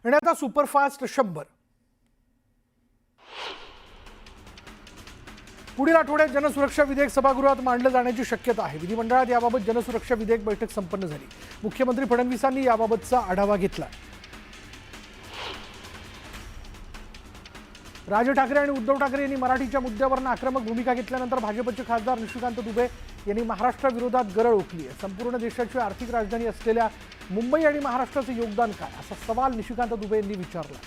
आणि आता सुपरफास्ट 100 पुढील आठवड्यात जनसुरक्षा विधेयक सभागृहात मांडलं जाण्याची शक्यता आहे। विधिमंडळात याबाबत जनसुरक्षा विधेयक बैठक संपन्न झाली। मुख्यमंत्री फडणवीसांनी याबाबतचा आढावा घेतला। राज ठाकरे आणि उद्धव ठाकरे यांनी मराठीच्या मुद्द्यावर आक्रमक भूमिका घेतल्यानंतर भाजपचे खासदार निशिकांत दुबे यांनी महाराष्ट्राविरोधात गरळ ओकली आहे। संपूर्ण देशाची आर्थिक राजधानी असलेल्या मुंबई आणि महाराष्ट्राचे योगदान काय, असा सवाल निशिकांत दुबे यांनी विचारला।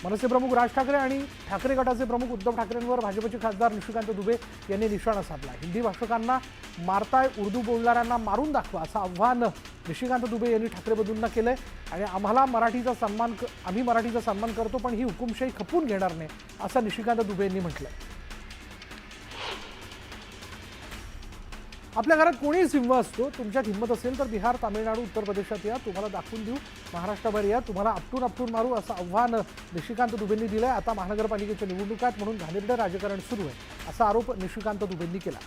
मनसे प्रमुख राज ठाकरे आणि ठाकरे गटाचे प्रमुख उद्धव ठाकरेंवर भाजपचे खासदार निशिकांत दुबे यांनी निशाणा साधला। हिंदी भाषकांना मारताय, उर्दू बोलणाऱ्यांना मारून दाखवा, असं आव्हान निशिकांत दुबे यांनी ठाकरे बंधूंना केलंय। आणि आम्ही मराठीचा सन्मान करतो, पण ही हुकुमशाही खपून घेणार नाही, असं निशिकांत दुबे यांनी म्हटलंय। आपल्या घरात कोणी सिंह असतो, तुमच्यात हिंमत असेल तर बिहार, तामिळनाडू, उत्तर प्रदेशात या, तुम्हाला दाखवून देऊ, महाराष्ट्राबाहेर या, तुम्हाला आपटून मारू, असं आव्हान निशिकांत दुबेंनी दिलंय। आता महानगरपालिकेच्या निवडणुकात म्हणून घाणेरडं राजकारण सुरू आहे, असा आरोप निशिकांत दुबेंनी केला।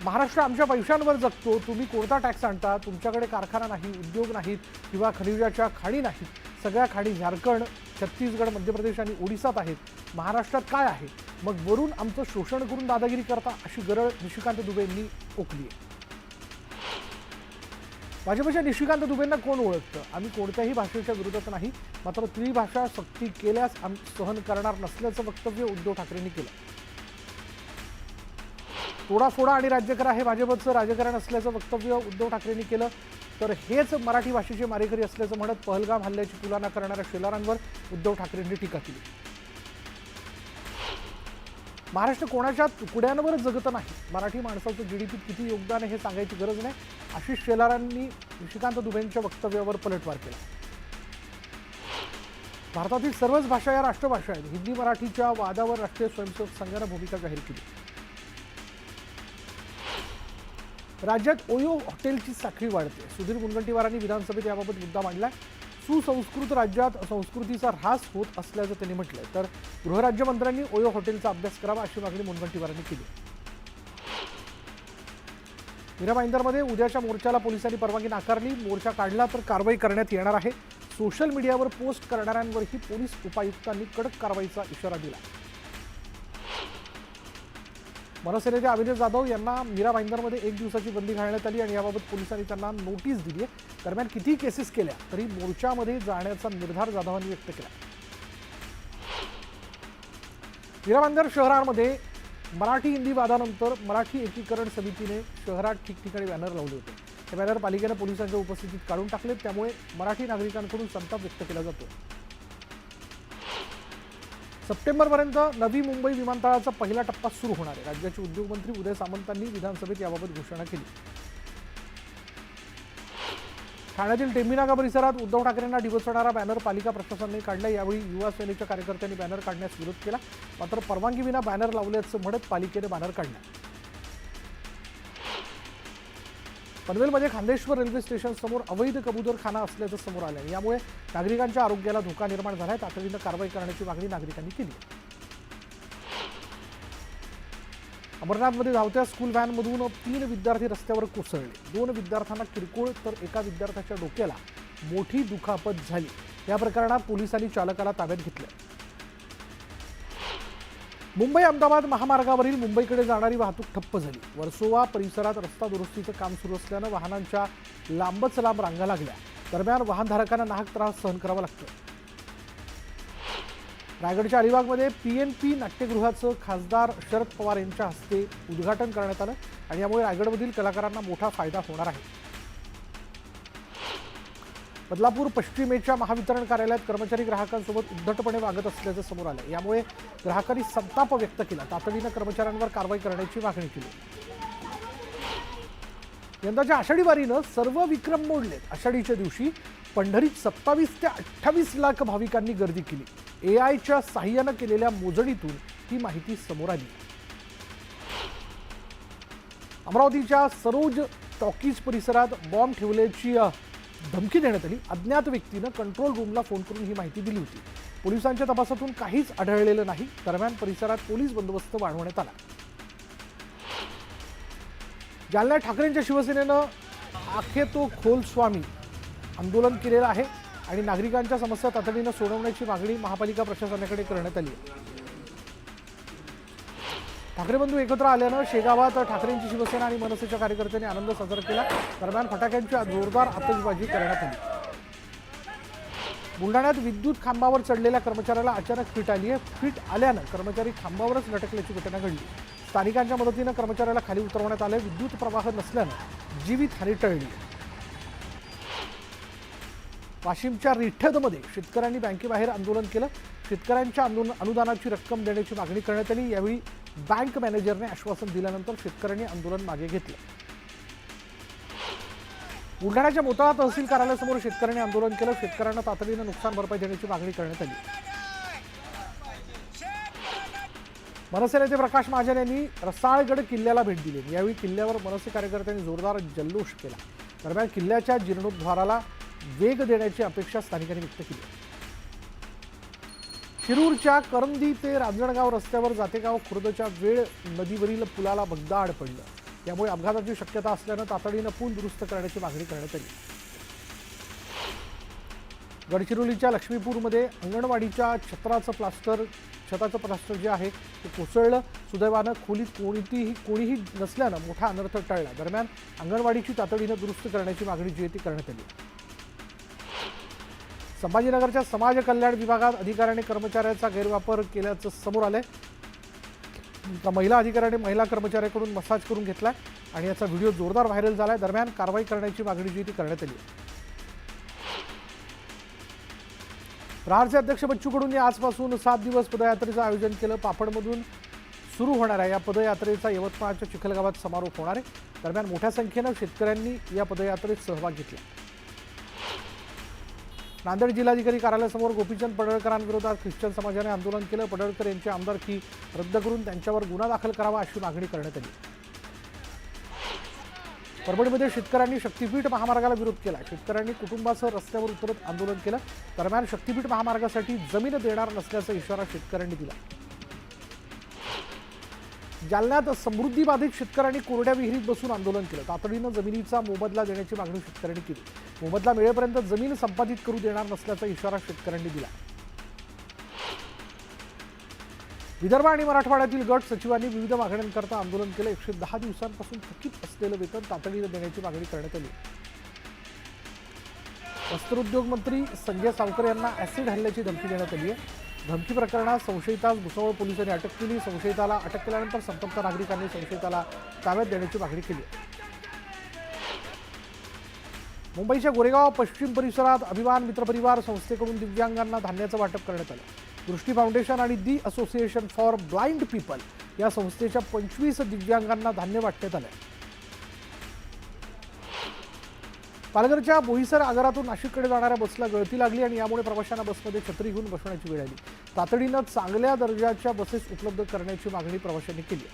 महाराष्ट्र आमच्या पैशांवर जगतो, तुम्ही कोणता टॅक्स आणता, तुमच्याकडे कारखाना नाही, उद्योग नाहीत किंवा खनिजाच्या खाणी नाहीत, सगळ्या खाणी झारखंड, छत्तीसगड, मध्य प्रदेश आणि ओडिसात आहेत, महाराष्ट्रात काय आहे, मग वरून आमचं शोषण करून दादागिरी करता, अशी गरळ निशिकांत दुबे यांनी ओकली आहे। भाजपच्या निशिकांत दुबेंना कोण ओळखतं? आम्ही कोणत्याही भाषेच्या विरोधात नाही, मात्र त्रिभाषा सक्ती केल्यास आम्ही सहन करणार नसल्याचं वक्तव्य उद्धव ठाकरेंनी केलं। तोडाफोडा आणि राज्य करा हे भाजपचं राजकारण असल्याचं वक्तव्य उद्धव ठाकरेंनी केलं। तर हेच मराठी भाषेचे मारेकरी असल्याचं म्हणत पहलगाम हल्ल्याची तुलना करणाऱ्या शेलारांवर उद्धव ठाकरेंनी टीका केली। महाराष्ट्र कोणाच्या तुकड्यांवर जगत नाही, मराठी माणसाचं जीडीपीत किती योगदान आहे हे सांगायची गरज नाही, आशिष शेलारांनी निशिकांत दुबेंच्या वक्तव्यावर पलटवार केला। भारतातील सर्वच भाषा या राष्ट्रभाषा आहेत। हिंदी मराठीच्या वादावर राष्ट्रीय स्वयंसेवक संघाने भूमिका जाहीर केली। राज्यात ओयो हॉटेलची साखळी वाढते। सुधीर मुनगंटीवारांनी विधानसभेत याबाबत मुद्दा मांडलाय। सुसंस्कृत राज्यात संस्कृतीचा ऱ्हास होत असल्याचं त्यांनी म्हटलंय। तर गृहराज्यमंत्र्यांनी ओयो हॉटेलचा अभ्यास करावा, अशी मागणी मुनगंटीवारांनी केली। मीरा भाईंदरमध्ये उद्याच्या मोर्चाला पोलिसांनी परवानगी नाकारली। मोर्चा काढला तर कारवाई करण्यात येणार आहे। सोशल मीडियावर पोस्ट करणाऱ्यांवरही पोलीस उपायुक्तांनी कडक कारवाईचा इशारा दिला। मनसे नेते अविनाश जाधव यांना मीरा भाईंदरमध्ये 1 दिवसाची बंदी घालण्यात आली आणि याबाबत पोलिसांनी त्यांना नोटीस दिली आहे। दरम्यान किती केसेस केल्या तरी मोर्चामध्ये जाण्याचा निर्धार जाधवांनी व्यक्त केला। मीरा भाईंदर शहरामध्ये मराठी हिंदी वादानंतर मराठी एकीकरण समितीने शहरात ठिकठिकाणी बॅनर लावले होते। हे बॅनर पालिकेने पोलिसांच्या उपस्थितीत काढून टाकले, त्यामुळे मराठी नागरिकांकडून संताप व्यक्त केला जातो। सप्टेंबरपर्यंत नवी मुंबई विमानतळाचा पहिला टप्पा सुरू होणार आहे। राज्याचे उद्योगमंत्री उदय सामंतांनी विधानसभेत याबाबत घोषणा केली। ठाण्यातील टेंभीनाका परिसरात उद्धव ठाकरेंना डिवचणारा बॅनर पालिका प्रशासनाने काढला। यावेळी युवा सेनेच्या कार्यकर्त्यांनी बॅनर काढण्यास विरोध केला, मात्र परवानगीविना बॅनर लावल्याचं म्हणत पालिकेने बॅनर काढला। पनवेलमध्ये खांदेश्वर रेल्वे स्टेशन समोर अवैध कबूतरखाना असल्याचं समोर आलं। यामुळे नागरिकांच्या आरोग्याला धोका निर्माण झालाय। तातडीनं कारवाई करण्याची मागणी नागरिकांनी केली। अमरनाथमध्ये धावत्या स्कूल व्हॅनमधून 3 विद्यार्थी रस्त्यावर कोसळले। 2 विद्यार्थ्यांना किरकोळ तर एका विद्यार्थ्याच्या डोक्याला मोठी दुखापत झाली। या प्रकरणात पोलिसांनी चालकाला ताब्यात घेतलं। मुंबई अहमदाबाद महामार्गावरील मुंबईकडे जाणारी वाहतूक ठप्प झाली। वर्सोवा परिसरात रस्ता दुरुस्तीचं काम सुरू असल्यानं वाहनांच्या लांबच लांब रांगा लागल्या। दरम्यान वाहनधारकांना नाहक त्रास सहन करावा लागतो। रायगडच्या अलिबागमध्ये पीएनपी नाट्यगृहाचं खासदार शरद पवार यांच्या हस्ते उद्घाटन करण्यात आलं आणि यामुळे रायगडमधील कलाकारांना मोठा फायदा होणार आहे। बदलापूर पश्चिमेच्या महावितरण कार्यालयात कर्मचारी ग्राहकांसोबत उद्धटपणे वागत असल्याचं समोर आलं। यामुळे ग्राहकांनी संताप व्यक्त केला। तातडीनं कर्मचाऱ्यांवर कारवाई करण्याची मागणी केली। यंदाच्या आषाढी वारीनं सर्व विक्रम मोडलेत। आषाढीच्या दिवशी पंढरीत 27 ते 28 लाख भाविकांनी गर्दी केली। एआयच्या साहाय्यानं केलेल्या मोजणीतून ही माहिती समोर आली। अमरावतीच्या सरोज टॉकीज परिसरात बॉम्ब ठेवल्याची धमकी देण्यात आली। अज्ञात व्यक्तीनं कंट्रोल रूमला फोन करून ही माहिती दिली होती। पोलिसांच्या तपासातून काहीच आढळलेलं नाही। दरम्यान परिसरात पोलीस बंदोबस्त वाढवण्यात आला। जालन्यात ठाकरेंच्या शिवसेनेनं आखे तो खोल स्वामी आंदोलन केलेलं आहे आणि नागरिकांच्या समस्या तातडीनं सोडवण्याची मागणी महापालिका प्रशासनाकडे करण्यात आली आहे. ठाकरे बंधू एकत्र आल्यानं शेगावात ठाकरेंची शिवसेना आणि मनसेच्या कार्यकर्त्यांनी आनंद साजरा केला. दरम्यान फटाक्यांची जोरदार आतषबाजी करण्यात आली. बुलढाण्यात विद्युत खांबावर चढलेल्या कर्मचाऱ्याला अचानक फिट आली आहे. फिट आल्यानं कर्मचारी खांबावरच लटकल्याची घटना घडली. स्थानिकांच्या मदतीनं कर्मचाऱ्याला खाली उतरवण्यात आलं. विद्युत प्रवाह नसल्यानं जीवितहानी टळली. वाशिमच्या रिठ्ठदमध्ये शेतकऱ्यांनी बँकेबाहेर आंदोलन केलं. शेतकऱ्यांच्या अनुदानाची रक्कम देण्याची मागणी करण्यात आली. यावेळी बँक मॅनेजरने आश्वासन दिल्यानंतर शेतकऱ्यांनी आंदोलन मागे घेतलं. बुलढाण्याच्या मोताळा तहसील कार्यालयासमोर शेतकऱ्यांनी आंदोलन केलं. शेतकऱ्यांना तातडीनं नुकसान भरपाई देण्याची मागणी करण्यात आली. मनसे नेते प्रकाश महाजन यांनी रसाळगड किल्ल्याला भेट दिली. यावेळी किल्ल्यावर मनसे कार्यकर्त्यांनी जोरदार जल्लोष केला. दरम्यान किल्ल्याच्या जीर्णोद्धाराला वेग देण्याची अपेक्षा स्थानिकांनी व्यक्त केली. शिरूरच्या करंदी ते रांजणगाव रस्त्यावर जातेगाव खुर्दच्या वेळ नदीवरील पुलाला भगदाड पडलं. त्यामुळे अपघाताची शक्यता असल्यानं तातडीनं पूल दुरुस्त करण्याची मागणी करण्यात आली. गडचिरोलीच्या लक्ष्मीपूरमध्ये अंगणवाडीच्या छताचं प्लास्टर जे आहे ते कोसळलं. सुदैवानं खोलीत कोणीही नसल्यानं मोठा अनर्थ टळला. दरम्यान अंगणवाडीची तातडीनं दुरुस्त करण्याची मागणी जी आहे ती करण्यात आली. संभाजीनगरच्या समाज कल्याण विभागात अधिकाऱ्याने कर्मचाऱ्याचा गैरवापर केल्याचं समोर आलंय. महिला अधिकाऱ्याने महिला कर्मचाऱ्याकडून मसाज करून घेतलाय आणि याचा व्हिडिओ जोरदार व्हायरल झालाय. दरम्यान कारवाई करण्याची मागणी जी ती करण्यात आली. प्रहारचे अध्यक्ष बच्चू कडूंनी आजपासून 7 दिवस पदयात्रेचं आयोजन केलं. पापडमधून सुरू होणाऱ्या या पदयात्रेचा यवतमाळच्या चिखलगावात समारोप होणार आहे. दरम्यान मोठ्या संख्येनं शेतकऱ्यांनी या पदयात्रेत सहभाग घेतला. नांदेड जिल्हाधिकारी कार्यालयासमोर गोपीचंद पडळकरांविरोधात ख्रिश्चन समाजाने आंदोलन केलं. पडळकर यांची आमदारकी रद्द करून त्यांच्यावर गुन्हा दाखल करावा अशी मागणी करण्यात आली. परभणीमध्ये शेतकऱ्यांनी शक्तीपीठ महामार्गाला विरोध केला. शेतकऱ्यांनी कुटुंबासह रस्त्यावर उतरत आंदोलन केलं. दरम्यान शक्तीपीठ महामार्गासाठी जमीन देणार नसल्याचा इशारा शेतकऱ्यांनी दिला. जालन्यात समृद्धी बाधित शेतकऱ्यांनी कोरड्या विहिरीत बसून आंदोलन केलं. तातडीनं जमिनीचा मोबदला देण्याची मागणी शेतकऱ्यांनी केली. मोबदला मिळेपर्यंत जमीन संपादित करू देणार नसल्याचा इशारा शेतकऱ्यांनी दिला. विदर्भ आणि मराठवाड्यातील गट सचिवांनी विविध मागण्यांकरता आंदोलन केलं. 110 दिवसांपासून थकीत असलेलं वेतन तातडीनं देण्याची मागणी करण्यात आली. वस्त्रोद्योग मंत्री संजय सावकर यांना ऍसिड हल्ल्याची धमकी देण्यात आली आहे. धमकी प्रकरणात संशयितास भुसावळ पोलिसांनी अटक केली. संशयिताला अटक केल्यानंतर संतप्त नागरिकांनी संशयिताला ताब्यात देण्याची मागणी केली. मुंबईच्या गोरेगाव पश्चिम परिसरात अभिमान मित्रपरिवार संस्थेकडून दिव्यांगांना धान्याचं वाटप करण्यात आलं. दृष्टी फाउंडेशन आणि दी असोसिएशन फॉर ब्लाइंड पीपल या संस्थेच्या 25 दिव्यांगांना धान्य वाटण्यात आलं. पालघरच्या बोईसर आगारातून नाशिककडे जाणाऱ्या बसला गळती लागली आणि यामुळे प्रवाशांना बसमध्ये छत्री घेऊन बसण्याची वेळ आली. तातडीनं चांगल्या दर्जाच्या बसेस उपलब्ध करण्याची मागणी प्रवाशांनी केली.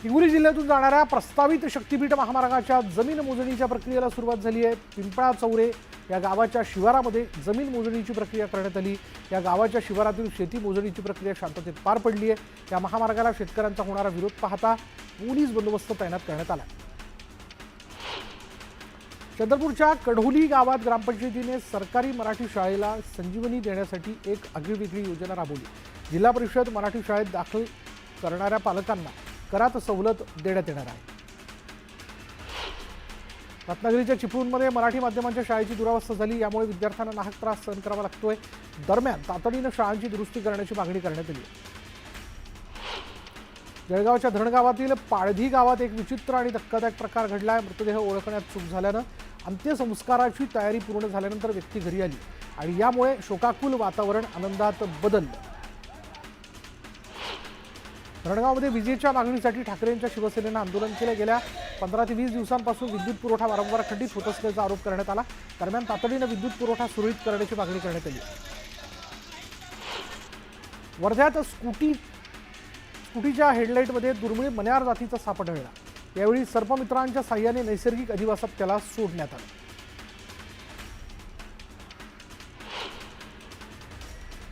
हिंगोली जिल्ह्यातून जाणाऱ्या प्रस्तावित शक्तीपीठ महामार्गाच्या जमीन मोजणीच्या प्रक्रियेला सुरुवात झाली आहे. पिंपळा चौरे या गावाच्या शिवारामध्ये जमीन मोजणीची प्रक्रिया करण्यात आली. या गावाच्या शिवारातील शेती मोजणीची प्रक्रिया शांततेत पार पडली आहे. या महामार्गाला शेतकऱ्यांचा होणारा विरोध पाहता पोलीस बंदोबस्त तैनात करण्यात आला. चंद्रपूरच्या कढोली गावात ग्रामपंचायतीने सरकारी मराठी शाळेला संजीवनी देण्यासाठी एक आगळीवेगळी योजना राबवली. जिल्हा परिषद मराठी शाळेत दाखल करणाऱ्या पालकांना करात सवलत देण्यात येणार आहे. रत्नागिरीच्या चिपळूणमध्ये मराठी माध्यमांच्या शाळेची दुरावस्था झाली. यामुळे विद्यार्थ्यांना नाहक त्रास सहन करावा लागतोय. दरम्यान तातडीनं शाळांची दुरुस्ती करण्याची मागणी करण्यात आली. जळगावच्या धरणगावातील पाळधी गावात एक विचित्र आणि धक्कादायक प्रकार घडलाय. मृतदेह ओळखण्यात चूक झाल्यानं अंत्यसंस्काराची तयारी पूर्ण झाल्यानंतर व्यक्ती घरी आली आणि यामुळे शोकाकुल वातावरण आनंदात बदललं. धरणगावमध्ये विजेच्या मागणीसाठी ठाकरेंच्या शिवसेनेनं आंदोलन केलं. गेल्या 15 ते 20 दिवसांपासून विद्युत पुरवठा वारंवार खंडित होत असल्याचा आरोप करण्यात आला. दरम्यान तातडीनं विद्युत पुरवठा सुरळीत करण्याची मागणी करण्यात आली. वर्ध्यात स्कूटीच्या हेडलाईटमध्ये दुर्मिळ मण्यार जातीचा साप आढळला. यावेळी सर्पमित्रांच्या साह्याने नैसर्गिक अधिवासात त्याला सोडण्यात आलं.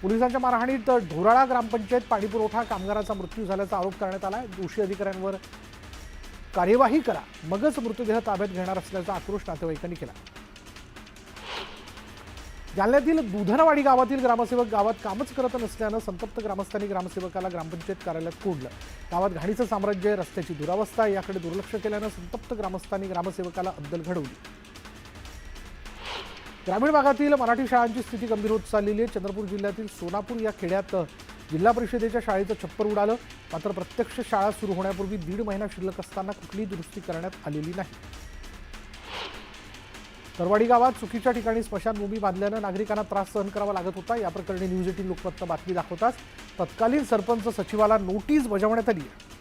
पोलिसांच्या मारहाणीत ढोराळा ग्रामपंचायत पाणीपुरवठा कामगाराचा मृत्यू झाल्याचा आरोप करण्यात आला. दोषी अधिकाऱ्यांवर कार्यवाही करा, मगच मृतदेह ताब्यात घेणार असल्याचा आक्रोश नातेवाईकांनी केला. जालन्यातील दुधनवाडी गावातील ग्रामसेवक गावात कामच करत नसल्यानं संतप्त ग्रामस्थांनी ग्रामसेवकाला ग्रामपंचायत कार्यालयात कोंडलं. गावात घाणीचं साम्राज्य, रस्त्याची दुरावस्था याकडे दुर्लक्ष केल्यानं संतप्त ग्रामस्थांनी ग्रामसेवकाला अद्दल घडवली. ग्रामीण भागातील मराठी शाळांची स्थिती गंभीर होत चाललेली आहे. चंद्रपूर जिल्ह्यातील सोनापूर या खेड्यात जिल्हा परिषदेच्या शाळेचं छप्पर उडालं. मात्र प्रत्यक्ष शाळा सुरू होण्यापूर्वी 1.5 महिना शिल्लक असताना कुठलीही दुरुस्ती करण्यात आलेली नाही. तरवाडी गावात चुकीच्या ठिकाणी स्मशानभूमी बांधल्यानं नागरिकांना त्रास सहन करावा लागत होता. या प्रकरणी न्यूज 18 लोकमतनं बातमी दाखवताच तत्कालीन सरपंच सचिवाला नोटीस बजावण्यात आली आहे.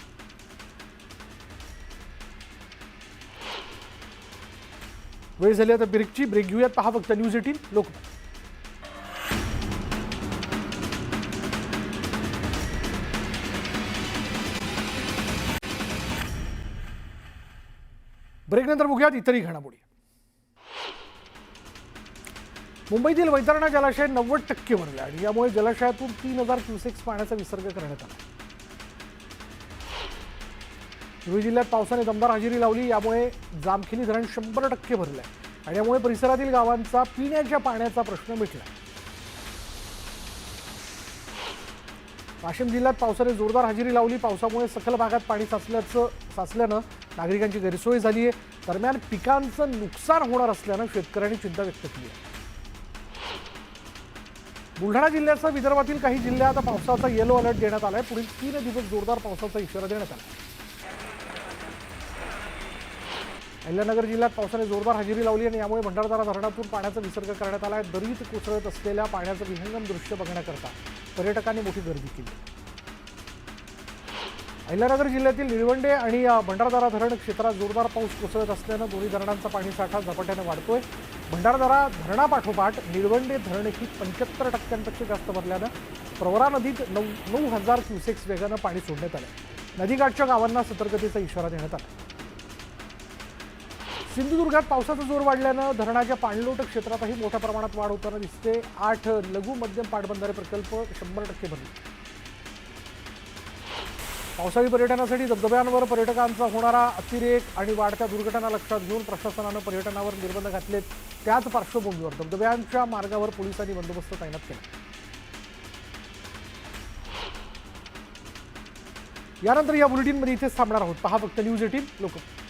वेळ झाली आता ब्रेकची. ब्रेक घेऊयात. पहा फक्त न्यूज 18 लोकमत. ब्रेकनंतर बघूयात इतरही घडामोडी. मुंबईतील वैतरणा जलाशय 90% भरले आणि यामुळे जलाशयातून 3000 क्युसेक्स पाण्याचा विसर्ग करण्यात आला. धुळे जिल्ह्यात पावसाने दमदार हजेरी लावली. यामुळे जामखेली धरण 100% भरले आणि यामुळे परिसरातील गावांचा पिण्याच्या पाण्याचा प्रश्न मिटला. वाशिम जिल्ह्यात पावसाने जोरदार हजेरी लावली. पावसामुळे सखल भागात पाणी साचल्यानं नागरिकांची गैरसोय झाली आहे. दरम्यान पिकांचं नुकसान होणार असल्यानं शेतकऱ्यांनी चिंता व्यक्त केली आहे. बुलढाणा जिल्ह्यासह विदर्भातील काही जिल्ह्यात पावसाचा येलो अलर्ट देण्यात आलाय. पुढील 3 दिवस जोरदार पावसाचा इशारा देण्यात आला. अहिल्यानगर जिल्ह्यात पावसाने जोरदार हजेरी लावली आणि यामुळे भंडारदरा धरणातून पाण्याचा विसर्ग करण्यात आला आहे. दरीत कोसळत असलेल्या पाण्याचं विहंगम दृश्य बघण्याकरता पर्यटकांनी मोठी गर्दी केली. अहिल्यानगर जिल्ह्यातील निळवंडे आणि भंडारदरा धरण क्षेत्रात जोरदार पाऊस कोसळत असल्यानं दोन्ही धरणांचा पाणीसाठा झपाट्याने वाढतोय. भंडारदरा धरणापाठोपाठ निळवंडे धरणही 75% जास्त भरल्यानं प्रवरा नदीत 9000 क्युसेक्स वेगानं पाणी सोडण्यात आलं. नदीकाठच्या गावांना सतर्कतेचा इशारा देण्यात आला. सिंधुदुर्गात पावसाचा जोर वाढल्यानं धरणाच्या पाणलोट क्षेत्रातही मोठ्या प्रमाणात वाढ होताना दिसते. 8 लघु मध्यम पाटबंधारे प्रकल्प 100% भरले. पावसाळी पर्यटनासाठी धबधब्यांवर पर्यटकांचा होणारा अतिरेक आणि वाढत्या दुर्घटना लक्षात घेऊन प्रशासनानं पर्यटनावर निर्बंध घातलेत. त्याच पार्श्वभूमीवर धबधब्यांच्या मार्गावर पोलिसांनी बंदोबस्त तैनात केला. यानंतर या बुलेटिनमध्ये इथेच थांबणार आहोत. पहा फक्त न्यूज 18 लोकमत.